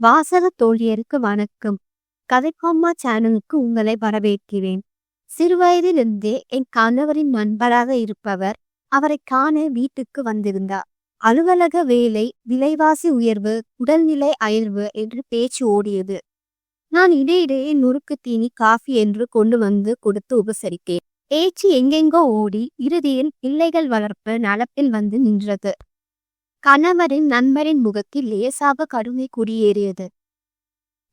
வாசக தோழியருக்கு வணக்கம். கதைக்கோமா சேனலுக்கு உங்களை வரவேற்கிறேன். சிறுவயதிலிருந்தே என் கணவரின் நண்பராக இருப்பவர் அவரை காண வீட்டுக்கு வந்திருந்தார். அலுவலக வேலை, விலைவாசி உயர்வு, உடல்நிலை அயர்வு என்று பேச்சு ஓடியது. நான் இடையிடையே நுறுக்கு தீனி, காஃபி என்று கொண்டு வந்து கொடுத்து உபசரித்தேன். பேச்சு எங்கெங்கோ ஓடி இறுதியில் பிள்ளைகள் வளர்ப்பு நடப்பில் வந்து நின்றது. கணவரின் நண்பரின் முகத்தில் லேசாக கருணை குடியேறியது.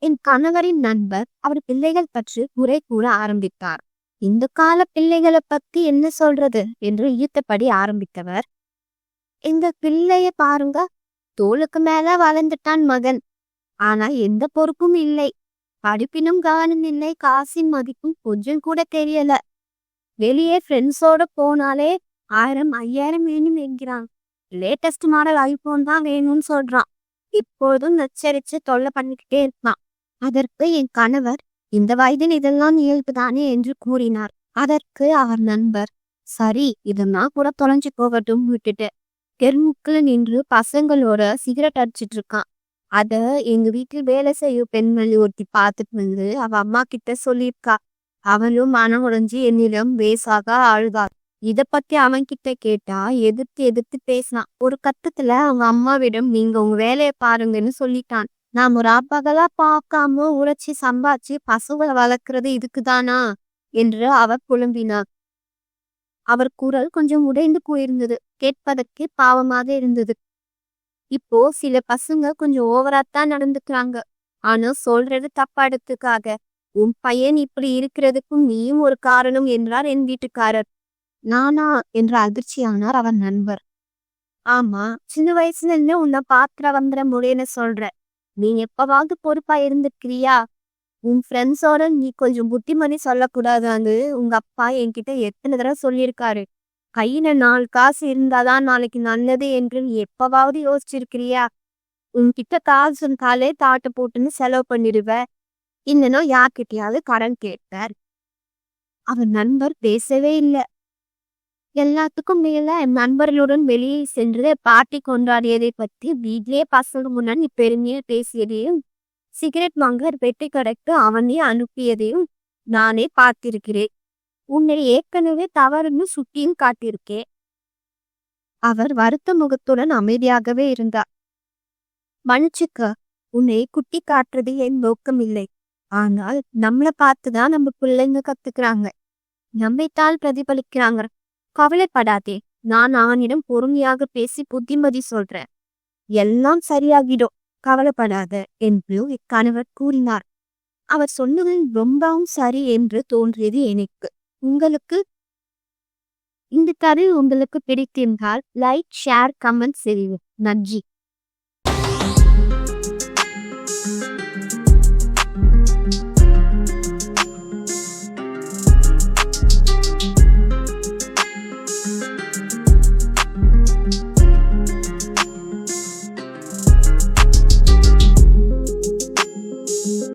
என் கணவரின் நண்பர் அவர் பிள்ளைகள் பற்றி குறை கூற ஆரம்பித்தார். இந்த கால பிள்ளைகளை பத்தி என்ன சொல்றது என்று ஈர்த்தபடி ஆரம்பித்தவர், இந்த பிள்ளைய பாருங்க, தோளுக்கு மேல வளர்ந்துட்டான் மகன். ஆனா எந்த பொறுப்பும் இல்லை, படிப்பினும் கவனம் இல்லை, காசின் மதிப்பும் கொஞ்சம் கூட தெரியல. வெளியே ஃப்ரெண்ட்ஸோட போனாலே 1000 5000 வேணும் என்கிறான். லேட்டஸ்ட் மாடல் ஐபோன் தான் வேணும்னு சொல்றான். இப்போதும் நச்சரிச்சு தொல்லை பண்ணிக்கிட்டே இருக்கான். அதற்கு என் கணவர், இந்த வயதில் இதெல்லாம் இயல்புதானே என்று கூறினார். அதற்கு அவர் நண்பர், சரி இதெல்லாம் கூட தொலைஞ்சு போகட்டும் விட்டுட்டு தெருமுக்கில் நின்று பசங்களோட சிகரெட் அடிச்சிட்டு இருக்கான். அத எங்க வீட்டில் வேலை செய்யும் பெண்மணி ஒருத்தி பார்த்துட்டு வந்து அவ அம்மா கிட்ட சொல்லியிருக்கா. அவளும் மனம் உடைஞ்சு என்னிடம் வேசாக அழுதார். இத பத்தி அவன் கிட்ட கேட்டா எதிர்த்து பேசினான். ஒரு கட்டத்துல அவங்க அம்மாவிடம், நீங்க உங்க வேலையை பாருங்கன்னு சொல்லிட்டான். நான் ஒரு அப்பகலா பார்க்காம உழைச்சி சம்பாதிச்சு பசுவை வளர்க்கறது இதுக்குதானா என்று அவர் புலம்பினார். அவர் குரல் கொஞ்சம் உடைந்து போயிருந்தது. கேட்பதற்கு பாவமாக இருந்தது. இப்போ சில பசங்க கொஞ்சம் ஓவராத்தான் நடந்துக்கிறாங்க. ஆனா சொல்றது தப்பா எடுத்துக்காக. உன் பையன் இப்படி இருக்கிறதுக்கும் நீயும் ஒரு காரணம் என்றார் என் வீட்டுக்காரர். நானா என்ற அதிர்ச்சியானார் அவர் நண்பர். ஆமா, சின்ன வயசுல இருந்து உன்னை பாத்திர வந்துற முறைன்னு சொல்ற. நீ எப்பவாவது பொறுப்பா இருந்துக்கிறியா? உன் ஃப்ரெண்ட்ஸோட நீ கொஞ்சம் புத்திமதி சொல்லக்கூடாதான்னு உங்க அப்பா என்கிட்ட எத்தனை தடவை சொல்லியிருக்காரு. கையில 4 காசு இருந்தாதான் நாளைக்கு நல்லது என்று நீ எப்பவாவது யோசிச்சிருக்கிறியா? உன்கிட்ட காசு இருந்தாலே தாட்டு போட்டுன்னு செலவு பண்ணிடுவ. இன்னும் யார்கிட்டயாவது கடன் கேட்டார். அவர் நண்பர் பேசவே இல்லை. எல்லாத்துக்கும் மேல என் நண்பர்களுடன் வெளியே சென்று பார்ட்டி கொண்டாடியதை பற்றி வீட்லயே பசங்க முன்னாடி பெருமையா பேசியதையும், சிகரெட் வாங்க பெட்டி கடைக்கு அவனே அனுப்பியதையும் நானே பார்த்திருக்கிறேன். உன்னை ஏற்கனவே தவறுன்னு சுட்டியும் காட்டியிருக்கேன். அவர் வருத்த முகத்துடன் அமைதியாகவே இருந்தார். மன்னிச்சுக்க, உன்னை குட்டி காட்டுறது என் நோக்கம் இல்லை. ஆனால் நம்மளை பார்த்துதான் நம்ம பிள்ளைங்க கத்துக்கிறாங்க, நம்மைத்தால் பிரதிபலிக்கிறாங்க. கவலைப்படாதே, நான் அவனிடம் பொறுமையாக பேசி புத்திமதி சொல்றேன். எல்லாம் சரியாகிடும், கவலைப்படாத என்று என் கணவர் கூறினார். அவர் சொன்னது ரொம்பவும் சரி என்று தோன்றியது எனக்கு. உங்களுக்கு இந்த கதை உங்களுக்கு பிடித்திருந்தால் லைக், ஷேர், கமெண்ட் செய்யுங்கள். நன்றி.